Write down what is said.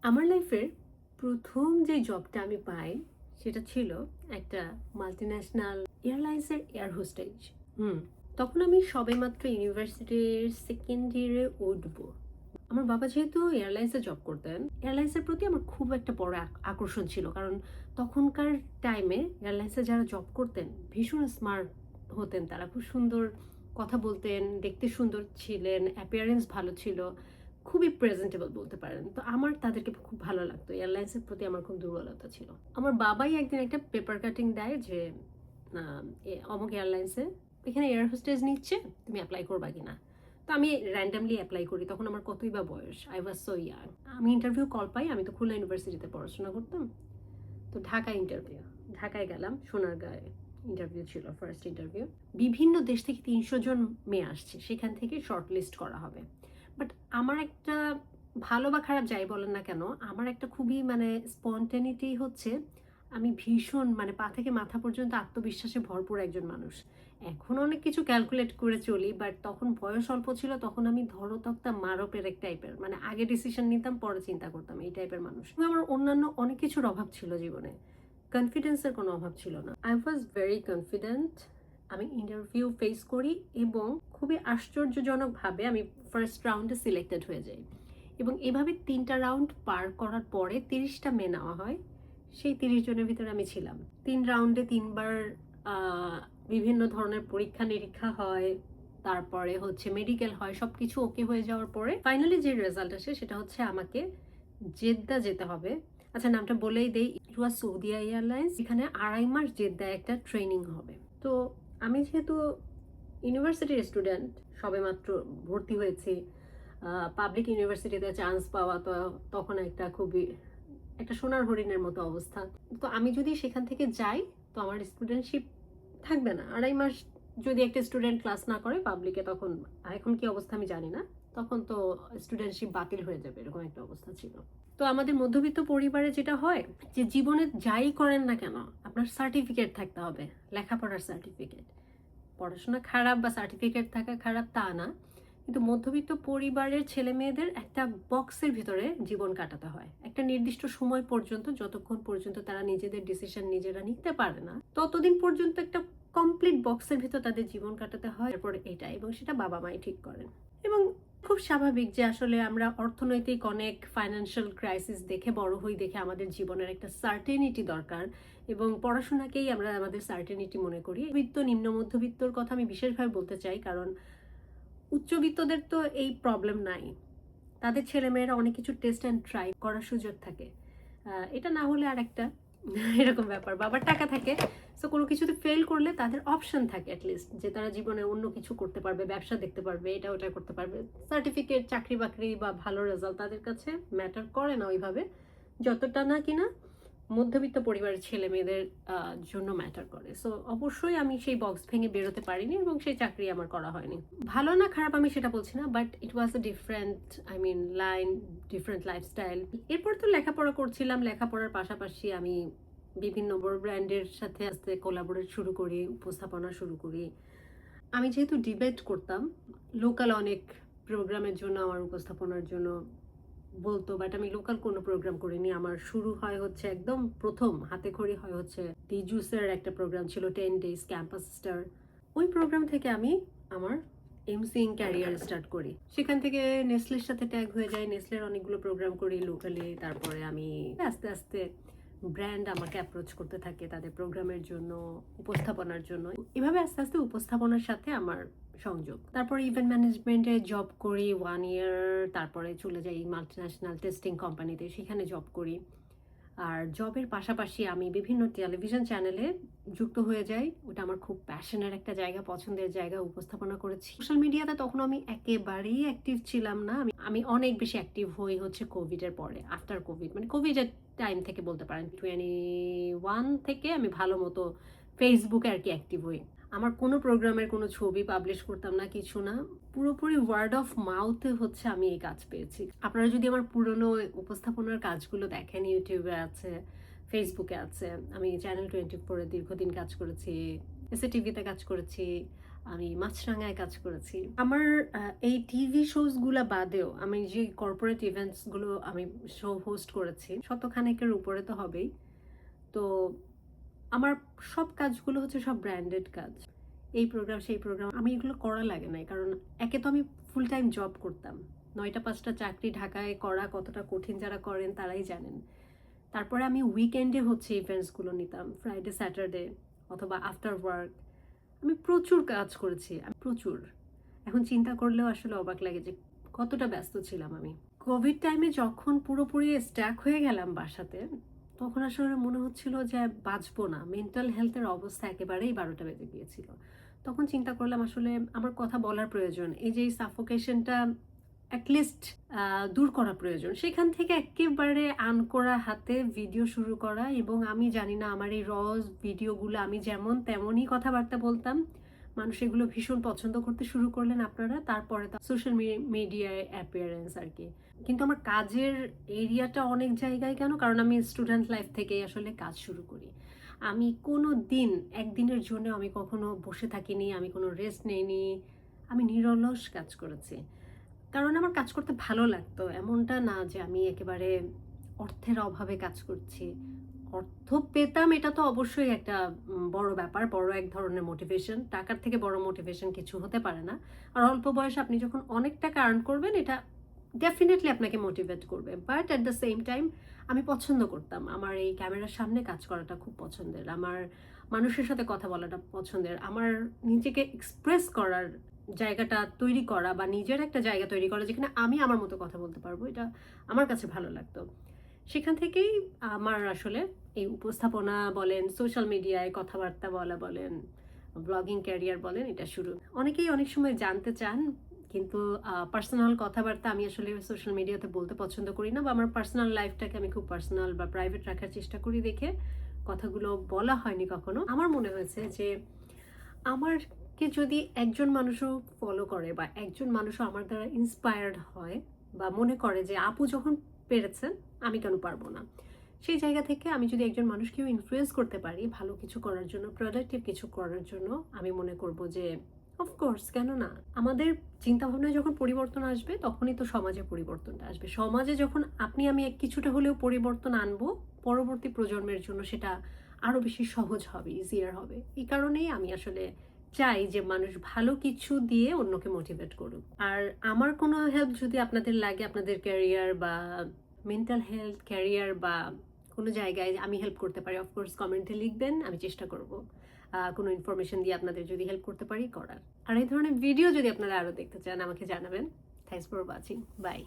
আমার লাইফের প্রথম যে জবটা আমি পাই সেটা ছিল একটা মাল্টিন্যাশনাল এয়ারলাইন্সের এয়ার হোস্টেজ। হুম তখন আমি সবেমাত্র ইউনিভার্সিটির সেকেন্ড ইয়ারে উঠবো। আমার বাবা যেহেতু এয়ারলাইন্সে জব করতেন, এয়ারলাইন্সের প্রতি আমার খুব একটা বড় আকর্ষণ ছিল, কারণ তখনকার টাইমে এয়ারলাইন্সে যারা জব করতেন ভীষণ স্মার্ট হতেন, তারা খুব সুন্দর কথা বলতেন, দেখতে সুন্দর ছিলেন, অ্যাপিয়ারেন্স ভালো ছিল, খুবই প্রেজেন্টেবল বলতে পারেন। তো আমার তাদেরকে খুব ভালো লাগতো, এয়ারলাইন্সের প্রতি আমার খুব দুর্বলতা ছিল। আমার বাবাই একদিন একটা পেপার কাটিং দেয় যে অমুক এয়ারলাইন্সে এখানে এয়ার হোস্টেজ নিচ্ছে, তুমি অ্যাপ্লাই করবা কিনা। তো আমি র্যান্ডামলি অ্যাপ্লাই করি, তখন আমার কতই বা বয়স, আই ওয়াজ সো ইয়াং। আমি ইন্টারভিউ কল পাই, আমি তো খুলনা ইউনিভার্সিটিতে পড়াশোনা করতাম, তো ঢাকায় গেলাম, সোনারগাঁয়ে ইন্টারভিউ ছিল, ফার্স্ট ইন্টারভিউ। বিভিন্ন দেশ থেকে 300 জন মেয়ে আসছে, সেখান থেকে শর্ট লিস্ট করা হবে। বাট আমার একটা, ভালো বা খারাপ যাই বলেন না কেন, আমার একটা খুবই স্পন্টেনিটি হচ্ছে, আমি ভীষণ পা থেকে মাথা পর্যন্ত আত্মবিশ্বাসে ভরপুর একজন মানুষ। এখন অনেক কিছু ক্যালকুলেট করে চলি, বাট তখন বয়স অল্প ছিল, তখন আমি ধরতক্তা মারো পেরেক টাইপের, আগে ডিসিশন নিতাম পরে চিন্তা করতাম, এই টাইপের মানুষ। আমার অন্যান্য অনেক কিছুর অভাব ছিল জীবনে, কনফিডেন্সের কোনো অভাব ছিল না। I was very confident. আমি ইন্টারভিউ ফেস করি এবং খুবই আশ্চর্যজনকভাবে আমি ফার্স্ট রাউন্ডে সিলেক্টেড হয়ে যাই। এবং এভাবে 3টা রাউন্ড পার করার পরে 30টা মেয়ে নেওয়া হয়, সেই 30 জনের ভিতরে আমি ছিলাম। 3 রাউন্ডে 3বার বিভিন্ন ধরনের পরীক্ষা নিরীক্ষা হয়, তারপরে হচ্ছে মেডিকেল হয়, সবকিছু ওকে হয়ে যাওয়ার পরে ফাইনালি যে রেজাল্ট আসে সেটা হচ্ছে আমাকে জেদ্দা যেতে হবে। আচ্ছা, নামটা বলেই দেই, ইট ওয়াজ সৌদিয়া এয়ারলাইন্স। এখানে 2.5 মাস জেদ্দায় একটা ট্রেনিং হবে। তো আমি যেহেতু ইউনিভার্সিটির স্টুডেন্ট, সবেমাত্র ভর্তি হয়েছি, পাবলিক ইউনিভার্সিটিতে চান্স পাওয়া তো তখন একটা সোনার হরিণের মতো অবস্থা। তো আমি যদি সেখান থেকে যাই, তো আমার স্টুডেন্টশিপ থাকবে না। 2.5 মাস যদি একটা স্টুডেন্ট ক্লাস না করে পাবলিকে, তখন এখন কি অবস্থা আমি জানি না, তখন তো স্টুডেন্টশিপ বাতিল হয়ে যাবে, এরকম একটা অবস্থা ছিল। তো আমাদের মধ্যবিত্ত পরিবারে যেটা হয় যে জীবনে যাই করেন না কেন আপনার সার্টিফিকেট থাকতে হবে, লেখাপড়ার সার্টিফিকেট। পড়াশোনা খারাপ বা সার্টিফিকেট থাকা খারাপ তা না, কিন্তু মধ্যবিত্ত পরিবারের ছেলে মেয়েদের একটা বক্সের ভিতরে জীবন কাটাতে হয় একটা নির্দিষ্ট সময় পর্যন্ত, যতক্ষণ পর্যন্ত তারা নিজেদের ডিসিশন নিজেরা নিতে পারে না, ততদিন পর্যন্ত একটা কমপ্লিট বক্সের ভিতর তাদের জীবন কাটাতে হয়। এরপর এটা, এবং সেটা বাবা মাই ঠিক করেন। এবং খুব স্বাভাবিক যে আসলে আমরা অর্থনৈতিক অনেক ফাইন্যান্সিয়াল ক্রাইসিস দেখে বড় হই, দেখে আমাদের জীবনের একটা সার্টেনিটি দরকার, এবং পড়াশোনাকেই আমরা আমাদের সার্টেনিটি মনে করি। বিত্ত নিম্ন মধ্যবিত্তর কথা আমি বিশেষভাবে বলতে চাই, কারণ উচ্চবিত্তদের তো এই প্রবলেম নাই, তাদের ছেলেমেয়েরা অনেক কিছু টেস্ট অ্যান্ড ট্রাই করার সুযোগ থাকে। এটা না হলে আর একটা এরকম ব্যাপার, বাবার টাকা থাকে, সো কোনো কিছুতে ফেল করলে তাদের অপশন থাকে অ্যাটলিস্ট, যে তারা জীবনে অন্য কিছু করতে পারবে, ব্যবসা দেখতে পারবে, এটা ওটা করতে পারবে। সার্টিফিকেট, চাকরি বাকরি বা ভালো রেজাল্ট তাদের কাছে ম্যাটার করে না ওইভাবে, যতটা না কিনা মধ্যবিত্ত পরিবারের ছেলে মেয়েদের জন্য ম্যাটার করে। সো অবশ্যই আমি সেই বক্স ভেঙে বেরোতে পারিনি, এবং সেই চাকরি আমার করা হয়নি। ভালো না খারাপ আমি সেটা বলছি না, but it was a different, line, different lifestyle. এরপর তো লেখাপড়া করছিলাম, লেখাপড়ার পাশাপাশি আমি বিভিন্ন বড় ব্র্যান্ডের সাথে আস্তে কোলাবোরেট শুরু করি, উপস্থাপনা শুরু করি। আমি যেহেতু ডিবেট করতাম, লোকাল অনেক প্রোগ্রামের জন্য আমার উপস্থাপনার জন্য বলতো, বাট আমি লোকাল কোনো প্রোগ্রাম করিনি। আমার শুরু হয় হচ্ছে একদম প্রথম হাতে খড়ি হয় হচ্ছে দি জুসের একটা প্রোগ্রাম ছিল, 10 days ক্যাম্পাস স্টার। ওই প্রোগ্রাম থেকে আমি আমার এমসিং ক্যারিয়ার স্টার্ট করি। সেখান থেকে নেসলের সাথে ট্যাগ হয়ে যায়, নেসলের অনেকগুলো প্রোগ্রাম করি লোকালি। তারপরে আমি আস্তে আস্তে ব্র্যান্ড আমাকে অ্যাপ্রোচ করতে থাকে তাদের প্রোগ্রামের জন্য, উপস্থাপনার জন্য। এভাবে আস্তে আস্তে উপস্থাপনার সাথে আমার সংযোগ। তারপর ইভেন্ট ম্যানেজমেন্টে জব করি 1 ইয়ার, তারপরে চলে যাই মাল্টিন্যাশনাল টেস্টিং কোম্পানিতে, সেখানে জব করি। আর জবের পাশাপাশি আমি বিভিন্ন টেলিভিশন চ্যানেলে যুক্ত হয়ে যাই, ওটা আমার খুব প্যাশনের একটা জায়গা, পছন্দের জায়গা। উপস্থাপনা করেছি সোশ্যাল মিডিয়াতে, তখন আমি একেবারেই অ্যাক্টিভ ছিলাম না। আমি অনেক বেশি অ্যাক্টিভ হই হচ্ছে কোভিডের পরে, আফটার কোভিড, কোভিডের টাইম থেকে বলতে পারেন, 21 থেকে আমি ভালো মতো ফেসবুকে আর কি অ্যাক্টিভ হই। আমার কোনো প্রোগ্রামের কোনো ছবি পাবলিশ করতাম না, কিছু না, পুরোপুরি ওয়ার্ড অফ মাউথে হচ্ছে আমি এই কাজ পেয়েছি। আপনারা যদি আমার পুরনো উপস্থাপনার কাজগুলো দেখেন, ইউটিউবে আছে, ফেসবুকে আছে। আমি চ্যানেল 24-এ দীর্ঘদিন কাজ করেছি, এসএ টিভিতে কাজ করেছি, আমি মাছরাঙায় কাজ করেছি। আমার এই টিভি শোজগুলা বাদেও আমি যে কর্পোরেট ইভেন্টসগুলো আমি শো হোস্ট করেছি, শতখানেকের উপরে তো হবেই। তো আমার সব কাজগুলো হচ্ছে সব ব্র্যান্ডেড কাজ। এই প্রোগ্রাম, সেই প্রোগ্রাম আমি এগুলো করা লাগে নাই। কারণ একে তো আমি ফুল টাইম জব করতাম। ৯টা-৫টা চাকরি ঢাকায় করা কতটা কঠিন যারা করেন তারাই জানেন। তারপরে আমি উইকেন্ডে হচ্ছে ইভেন্টসগুলো নিতাম। ফ্রাইডে, স্যাটারডে অথবা আফটার ওয়ার্ক। আমি প্রচুর কাজ করেছি, আমি প্রচুর। এখন চিন্তা করলেও আসলে অবাক লাগে যে কতটা ব্যস্ত ছিলাম আমি। কোভিড টাইমে যখন পুরোপুরি স্ট্যাক হয়ে গেলাম বাসাতে, তখন আসলে মনে হচ্ছিল যে আর বাঁচবো না। মেন্টাল হেলথের অবস্থা একেবারেই ১২টা বেজে গিয়েছিল। তখন চিন্তা করলাম আসলে আমার কথা বলার প্রয়োজন। এই যে এই সাফোকেশনটা অ্যাটলিস্ট দূর করা প্রয়োজন। সেখান থেকে একেবারে আনকোরা হাতে ভিডিও শুরু করা, এবং আমি জানি না আমার এই ভিডিওগুলো আমি যেমন তেমনই কথাবার্তা বলতাম। মানুষ এগুলো ভীষণ পছন্দ করতে শুরু করলেন আপনারা। তারপরে তো সোশ্যাল মিডিয়ায় অ্যাপিয়ারেন্স আরকি। কিন্তু আমার কাজের এরিয়াটা অনেক জায়গায় কেন? কারণ আমি স্টুডেন্ট লাইফ থেকেই আসলে কাজ শুরু করি। আমি কোনো দিন, একদিনের জন্য আমি কখনো বসে থাকিনি, আমি কোনো রেস্ট নেইনি। আমি নিরলস কাজ করেছি। কারণ আমার কাজ করতে ভালো লাগতো। এমনটা না যে আমি একেবারে অর্থের অভাবে কাজ করছি। অর্থ পেতাম, এটা তো অবশ্যই একটা বড় ব্যাপার, বড় এক ধরনের মোটিভেশন। টাকার থেকে বড় মোটিভেশন কিছু হতে পারে না। আর অল্প বয়সে আপনি যখন অনেক টাকা আর্ন করবেন, এটা ডেফিনিটলি আপনাকে মোটিভেট করবে। But at the same time আমি পছন্দ করতাম। আমার এই ক্যামেরার সামনে কাজ করাটা খুব পছন্দের। আমার মানুষের সাথে কথা বলাটা পছন্দের। আমার নিজেকে এক্সপ্রেস করার জায়গাটা তৈরি করা, বা নিজের একটা জায়গা তৈরি করা যেখানে আমি আমার মতো কথা বলতে পারবো, এটা আমার কাছে ভালো লাগতো। সেখান থেকেই আমার আসলে এই উপস্থাপনা বলেন, সোশ্যাল মিডিয়ায় কথাবার্তা বলা বলেন, ব্লগিং ক্যারিয়ার বলেন, এটা শুরু। অনেকেই অনেক সময় জানতে চান, কিন্তু পার্সোনাল কথাবার্তা আমি আসলে সোশ্যাল মিডিয়াতে বলতে পছন্দ করি না, বা আমার পার্সোনাল লাইফটাকে আমি খুব পার্সোনাল বা প্রাইভেট রাখার চেষ্টা করি দেখে কথাগুলো বলা হয়নি কখনো। আমার মনে হয়েছে যে আমারকে যদি একজন মানুষও ফলো করে, বা একজন মানুষও আমার দ্বারা ইন্সপায়ার্ড হয়, বা মনে করে যে আপু যখন পেরেছেন আমি কেন পারবো না, সেই জায়গা থেকে আমি যদি একজন মানুষকেও ইনফ্লুয়েন্স করতে পারি ভালো কিছু করার জন্য, প্রোডাক্টিভ কিছু করার জন্য, আমি মনে করব যে অফকোর্স কেন না। আমাদের চিন্তাভাবনায় যখন পরিবর্তন আসবে তখনই তো সমাজে পরিবর্তনটা আসবে। সমাজে যখন আপনি আমি কিছুটা হলেও পরিবর্তন আনবো, পরবর্তী প্রজন্মের জন্য সেটা আরো বেশি সহজ হবে, ইজিয়ার হবে। এই কারণেই আমি আসলে চাই যে মানুষ ভালো কিছু দিয়ে অন্যকে মোটিভেট করুক। আর আমার কোনো হেল্প যদি আপনাদের লাগে, আপনাদের ক্যারিয়ার বা মেন্টাল হেলথ ক্যারিয়ার বা কোনো জায়গায় আমি হেল্প করতে পারি, অফকোর্স কমেন্টে লিখবেন, আমি চেষ্টা করব কোনো ইনফরমেশন দিয়ে আপনাদের যদি হেল্প করতে পারি করার। আর এই ধরনের ভিডিও যদি আপনারা আরও দেখতে চান আমাকে জানাবেন। Thanks for watching, by.